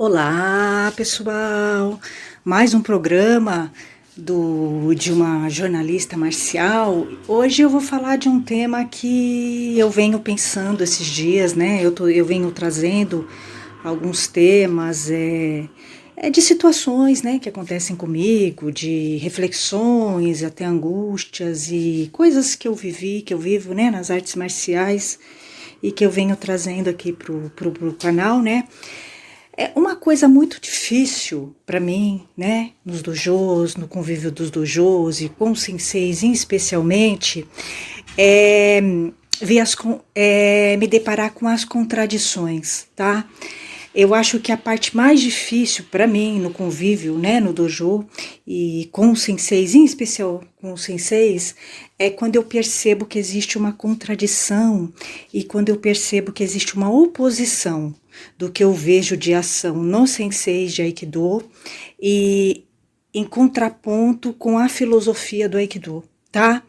Olá, pessoal! Mais um programa de uma jornalista marcial. Hoje eu vou falar de um tema que eu venho pensando esses dias, né? Eu venho trazendo alguns temas de situações, né, que acontecem comigo, de reflexões, até angústias e coisas que eu vivi, que eu vivo, né, nas artes marciais e que eu venho trazendo aqui pro canal, né? É uma coisa muito difícil para mim, né, nos dojos, no convívio dos dojos e com os senseis especialmente, é, me deparar com as contradições, tá? Eu acho que a parte mais difícil para mim no convívio, né, no dojo e com os senseis, em especial com os senseis, é quando eu percebo que existe uma contradição e quando eu percebo que existe uma oposição do que eu vejo de ação no senseis de Aikido e em contraponto com a filosofia do Aikido, tá?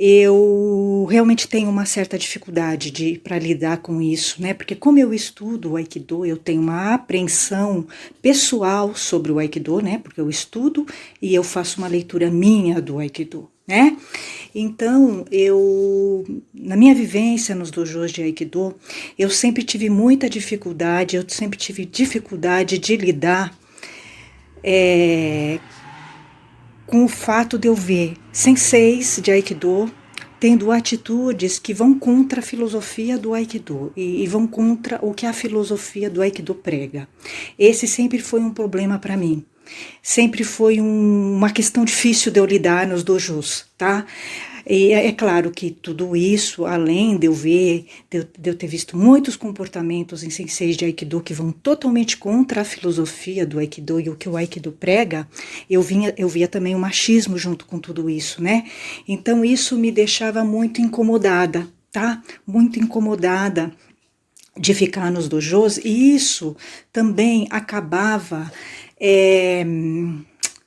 Eu realmente tenho uma certa dificuldade para lidar com isso, né? Porque como eu estudo o Aikido, eu tenho uma apreensão pessoal sobre o Aikido, né? Porque eu estudo e eu faço uma leitura minha do Aikido, né? Então, na minha vivência nos dojos de Aikido, eu sempre tive muita dificuldade, eu sempre tive dificuldade de lidar com o fato de eu ver senseis de Aikido tendo atitudes que vão contra a filosofia do Aikido e vão contra o que a filosofia do Aikido prega. Esse sempre foi um problema para mim. Sempre foi uma questão difícil de eu lidar nos dojos, tá? E é claro que tudo isso, além de eu ver, de eu ter visto muitos comportamentos em senseis de Aikido que vão totalmente contra a filosofia do Aikido e o que o Aikido prega, eu via também o machismo junto com tudo isso, né? Então isso me deixava muito incomodada, tá? Muito incomodada de ficar nos dojos, e isso também acabava é,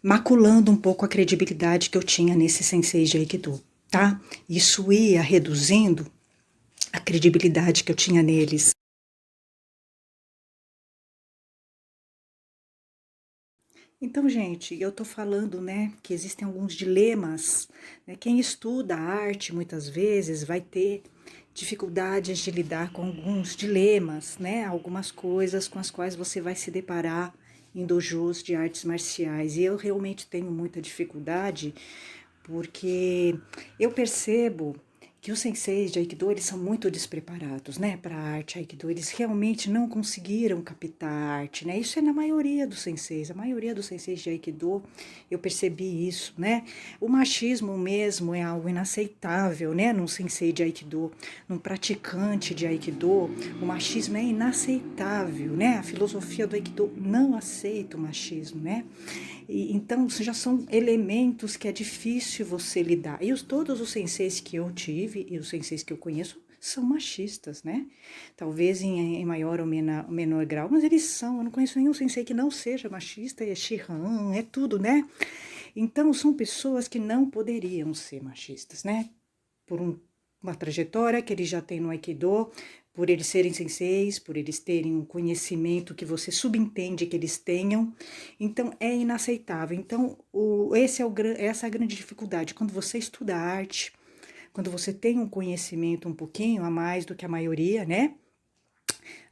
maculando um pouco a credibilidade que eu tinha nesse sensei de Aikido, tá? Isso ia reduzindo a credibilidade que eu tinha neles. Então, gente, eu tô falando, né, que existem alguns dilemas, né? Quem estuda arte, muitas vezes, vai ter dificuldades de lidar com alguns dilemas, né? Algumas coisas com as quais você vai se deparar em dojos de artes marciais. E eu realmente tenho muita dificuldade, porque eu percebo que os senseis de Aikido, eles são muito despreparados, né, para a arte Aikido. Eles realmente não conseguiram captar a arte, né? Isso é na maioria dos senseis. A maioria dos senseis de Aikido, eu percebi isso, né? O machismo mesmo é algo inaceitável, né, num sensei de Aikido, num praticante de Aikido. O machismo é inaceitável, né? A filosofia do Aikido não aceita o machismo, né? Então, já são elementos que é difícil você lidar. E todos os senseis que eu tive e os senseis que eu conheço são machistas, né? Talvez em maior ou menor grau, mas eles são. Eu não conheço nenhum sensei que não seja machista, é Shihan, é tudo, né? Então, são pessoas que não poderiam ser machistas, né? Por uma trajetória que eles já têm no Aikido, por eles serem senseis, por eles terem um conhecimento que você subentende que eles tenham. Então, é inaceitável. Então, essa é a grande dificuldade. Quando você estuda arte, quando você tem um conhecimento um pouquinho a mais do que a maioria, né?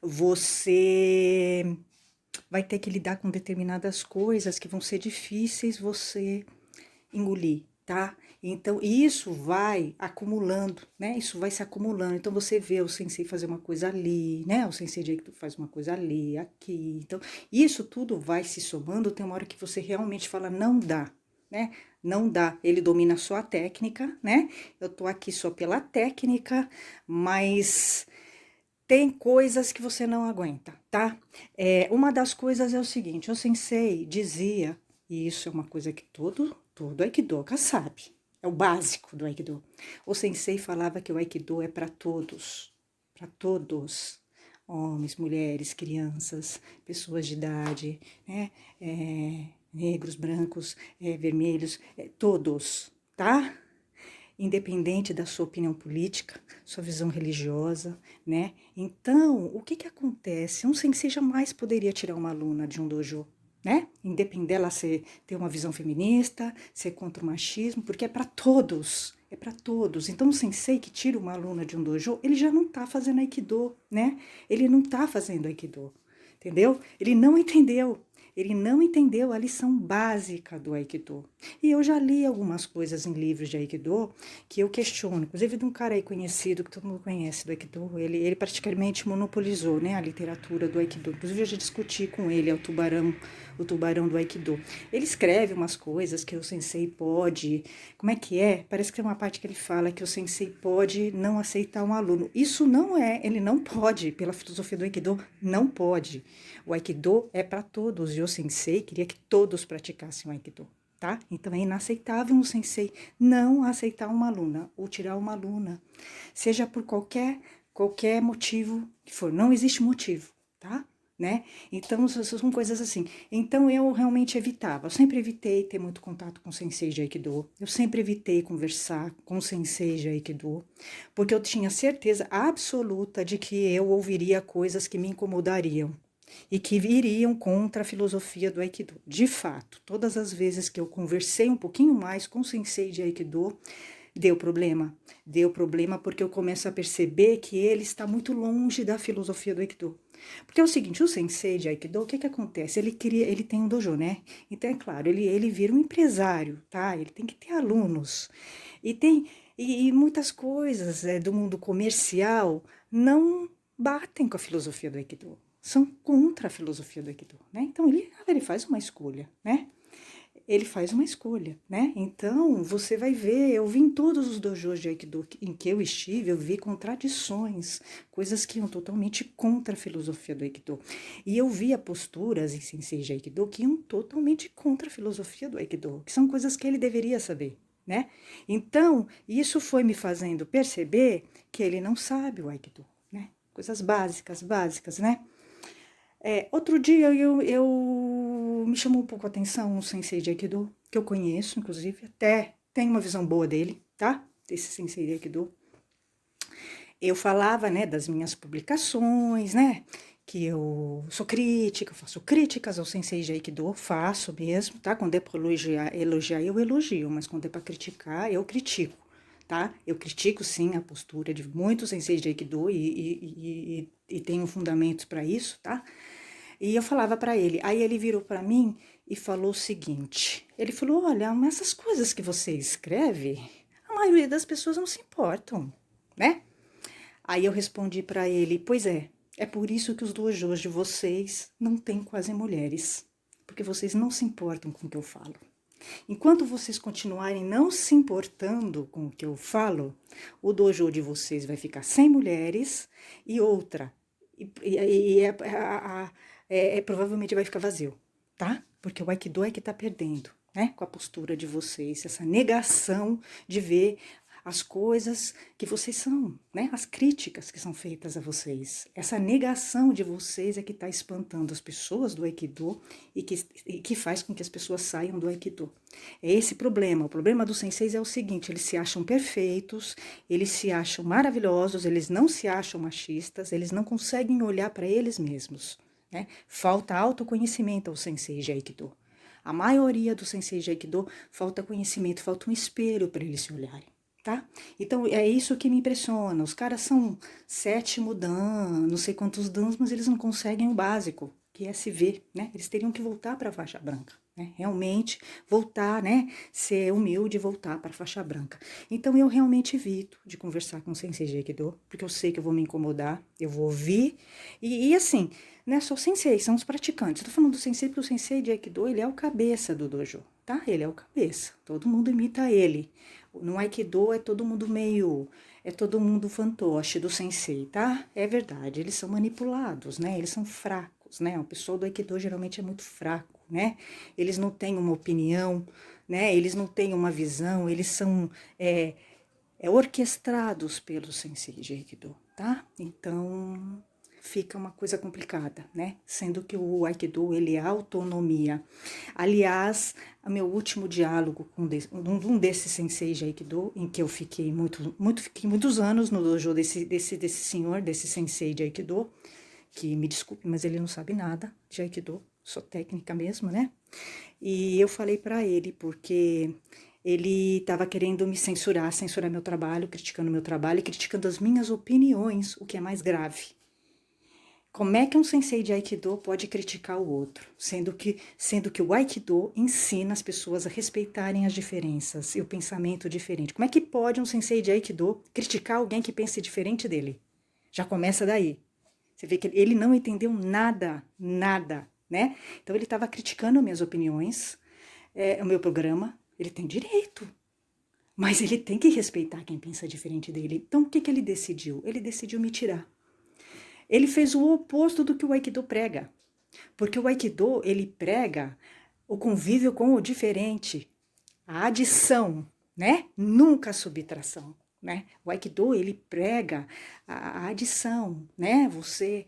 Você vai ter que lidar com determinadas coisas que vão ser difíceis você engolir, tá? Então, isso vai acumulando, né? Isso vai se acumulando. Então, você vê o sensei fazer uma coisa ali, né? O sensei de Aikido faz uma coisa ali, aqui. Então, isso tudo vai se somando. Tem uma hora que você realmente fala, não dá, né? Não dá. Ele domina só a técnica, né? Eu tô aqui só pela técnica, mas tem coisas que você não aguenta, tá? Uma das coisas é o seguinte, o sensei dizia, e isso é uma coisa que todo Aikidoka sabe, é o básico do Aikido. O sensei falava que o Aikido é para todos, homens, mulheres, crianças, pessoas de idade, né? Negros, brancos, vermelhos, todos, tá? independente da sua opinião política, sua visão religiosa, né? Então, o que acontece? Um sensei jamais poderia tirar uma aluna de um dojo, né? Independente dela ter uma visão feminista, ser contra o machismo, porque é para todos. É para todos. Então, o sensei que tira uma aluna de um dojo, ele já não está fazendo aikido, né? Ele não está fazendo aikido, entendeu? Ele não entendeu. Ele não entendeu a lição básica do Aikido. E eu já li algumas coisas em livros de Aikido que eu questiono, inclusive de um cara aí conhecido, que todo mundo conhece do Aikido, ele praticamente monopolizou, né, a literatura do Aikido. Inclusive eu já discuti com ele, é o tubarão do Aikido. Ele escreve umas coisas que o sensei pode, como é que é? Parece que tem uma parte que ele fala que o sensei pode não aceitar um aluno. Isso não é, ele não pode, pela filosofia do Aikido, não pode. O Aikido é para todos, e o sensei queria que todos praticassem o Aikido, tá? Então é inaceitável um sensei não aceitar uma aluna ou tirar uma aluna, seja por qualquer motivo que for. Não existe motivo, tá? Né? Então são coisas assim. Então eu realmente evitava, eu sempre evitei ter muito contato com sensei de Aikido, eu sempre evitei conversar com sensei de Aikido, porque eu tinha certeza absoluta de que eu ouviria coisas que me incomodariam e que iriam contra a filosofia do Aikido. De fato, todas as vezes que eu conversei um pouquinho mais com o sensei de Aikido, deu problema. Deu problema porque eu começo a perceber que ele está muito longe da filosofia do Aikido. Porque é o seguinte, o sensei de Aikido, o que acontece? Ele tem um dojo, né? Então, é claro, ele vira um empresário, tá? Ele tem que ter alunos. E muitas coisas do mundo comercial não batem com a filosofia do Aikido. São contra a filosofia do Aikido, né? Então, ele faz uma escolha, né? Ele faz uma escolha, né? Então, você vai ver, eu vi em todos os dojos de Aikido em que eu estive, eu vi contradições, coisas que iam totalmente contra a filosofia do Aikido. E eu via posturas em senseis de Aikido que iam totalmente contra a filosofia do Aikido, que são coisas que ele deveria saber, né? Então, isso foi me fazendo perceber que ele não sabe o Aikido, né? Coisas básicas, né? Outro dia eu me chamou um pouco a atenção um sensei de Aikido, que eu conheço, inclusive, até tenho uma visão boa dele, tá? Desse sensei de Aikido. Eu falava, né, das minhas publicações, né, que eu sou crítica, eu faço críticas ao sensei de Aikido, faço mesmo, tá? Quando é para elogiar, eu elogio, mas quando é para criticar, eu critico, tá? Eu critico, sim, a postura de muitos senseis de Aikido e tenho fundamentos para isso, tá? E eu falava para ele, aí ele virou para mim e falou o seguinte, ele falou, olha, mas essas coisas que você escreve, a maioria das pessoas não se importam, né? Aí eu respondi para ele, pois é por isso que os dojos de vocês não têm quase mulheres, porque vocês não se importam com o que eu falo. Enquanto vocês continuarem não se importando com o que eu falo, o dojo de vocês vai ficar sem mulheres e outra, provavelmente vai ficar vazio, tá? Porque o Aikido é que tá perdendo, né? Com a postura de vocês, essa negação de ver as coisas que vocês são, né? As críticas que são feitas a vocês. Essa negação de vocês é que está espantando as pessoas do Aikido e que faz com que as pessoas saiam do Aikido. É esse problema. O problema dos senseis é o seguinte, eles se acham perfeitos, eles se acham maravilhosos, eles não se acham machistas, eles não conseguem olhar para eles mesmos, né? Falta autoconhecimento aos senseis de Aikido. A maioria dos senseis de Aikido falta conhecimento, falta um espelho para eles se olharem. Tá? Então é isso que me impressiona. Os caras são 7º dan, não sei quantos dans, mas eles não conseguem o básico, que é se ver, né? Eles teriam que voltar para a faixa branca, né? Realmente voltar, né? Ser humilde e voltar para a faixa branca. Então eu realmente evito de conversar com o sensei de Aikido, porque eu sei que eu vou me incomodar, eu vou ouvir, e assim, não é só o sensei, são os praticantes. Estou falando do sensei porque o sensei de Aikido, ele é o cabeça do dojo, tá? Ele é o cabeça, todo mundo imita ele. No Aikido é todo mundo fantoche do sensei, tá? É verdade, eles são manipulados, né? Eles são fracos, né? O pessoal do Aikido geralmente é muito fraco, né? Eles não têm uma opinião, né? Eles não têm uma visão, eles são orquestrados pelo sensei de Aikido, tá? Então, fica uma coisa complicada, né? Sendo que o Aikido, ele é autonomia. Aliás, o meu último diálogo com um desses senseis de Aikido, em que eu fiquei fiquei muitos anos no dojo desse senhor, desse sensei de Aikido, que me desculpe, mas ele não sabe nada de Aikido, sou técnica mesmo, né? E eu falei para ele, porque ele estava querendo me censurar meu trabalho, criticando meu trabalho e criticando as minhas opiniões, o que é mais grave. Como é que um sensei de Aikido pode criticar o outro, sendo que o Aikido ensina as pessoas a respeitarem as diferenças e o pensamento diferente? Como é que pode um sensei de Aikido criticar alguém que pense diferente dele? Já começa daí. Você vê que ele não entendeu nada, né? Então ele estava criticando minhas opiniões, o meu programa. Ele tem direito, mas ele tem que respeitar quem pensa diferente dele. Então o que ele decidiu? Ele decidiu me tirar. Ele fez o oposto do que o Aikido prega, porque o Aikido, ele prega o convívio com o diferente, a adição, né? Nunca a subtração, né? O Aikido, ele prega a adição, né? Você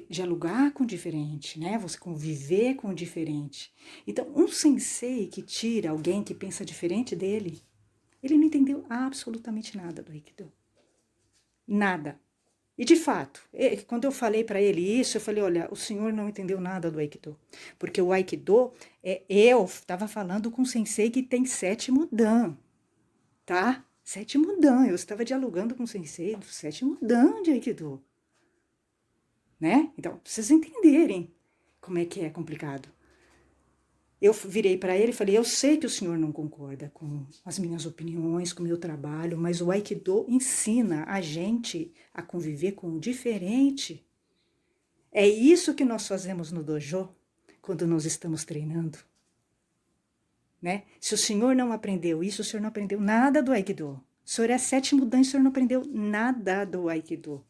dialogar com o diferente, né? Você conviver com o diferente. Então, um sensei que tira alguém que pensa diferente dele, ele não entendeu absolutamente nada do Aikido. Nada. E de fato, quando eu falei para ele isso, eu falei, olha, o senhor não entendeu nada do Aikido. Porque o Aikido, eu estava falando com um sensei que tem 7º Dan, tá? 7º Dan, eu estava dialogando com um sensei do 7º Dan de Aikido. Né? Então, pra vocês entenderem como é que é complicado. Eu virei para ele e falei, eu sei que o senhor não concorda com as minhas opiniões, com o meu trabalho, mas o Aikido ensina a gente a conviver com o diferente. É isso que nós fazemos no dojo, quando nós estamos treinando. Né? Se o senhor não aprendeu isso, o senhor não aprendeu nada do Aikido. O senhor é 7º Dan, o senhor não aprendeu nada do Aikido.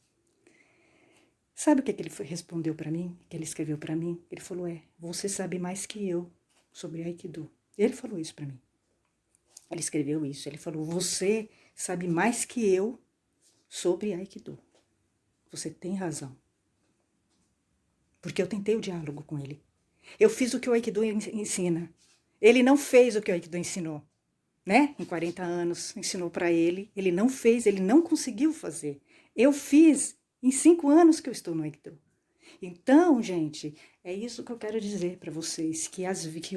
Sabe o que ele respondeu para mim? Que ele escreveu para mim? Ele falou, você sabe mais que eu sobre Aikido. Ele falou isso para mim. Ele escreveu isso. Ele falou, você sabe mais que eu sobre Aikido. Você tem razão. Porque eu tentei o diálogo com ele. Eu fiz o que o Aikido ensina. Ele não fez o que o Aikido ensinou. Né? Em 40 anos, ensinou para ele. Ele não fez, ele não conseguiu fazer. Eu fiz em 5 anos que eu estou no Aikido. Então, gente, é isso que eu quero dizer para vocês, que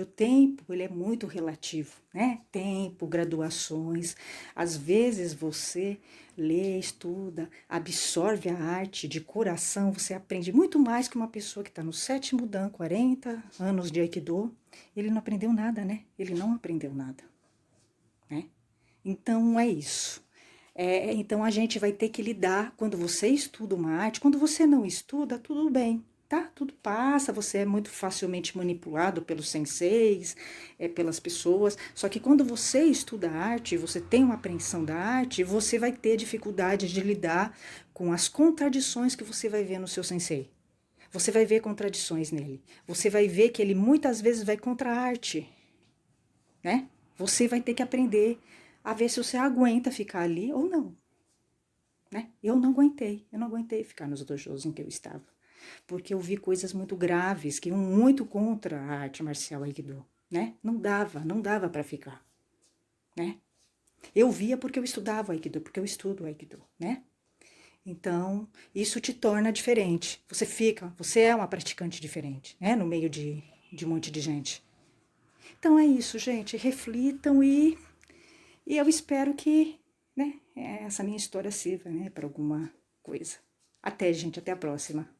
o tempo, ele é muito relativo, né? Tempo, graduações, às vezes você lê, estuda, absorve a arte de coração, você aprende muito mais que uma pessoa que está no 7º Dan, 40 anos de Aikido, ele não aprendeu nada, né? Ele não aprendeu nada, né? Então, é isso. Então a gente vai ter que lidar quando você estuda uma arte, quando você não estuda, tudo bem, tá? Tudo passa, você é muito facilmente manipulado pelos senseis, pelas pessoas, só que quando você estuda arte, você tem uma apreensão da arte, você vai ter dificuldade de lidar com as contradições que você vai ver no seu sensei. Você vai ver contradições nele, você vai ver que ele muitas vezes vai contra a arte, né? Você vai ter que aprender a ver se você aguenta ficar ali ou não, né? Eu não aguentei ficar nos dojos em que eu estava, porque eu vi coisas muito graves, que iam muito contra a arte marcial Aikido, né? Não dava para ficar, né? Eu via porque eu estudava Aikido, porque eu estudo Aikido, né? Então, isso te torna diferente, você é uma praticante diferente, né? No meio de um monte de gente. Então é isso, gente, reflitam e eu espero que, né, essa minha história sirva, né, para alguma coisa. Até, gente, até a próxima.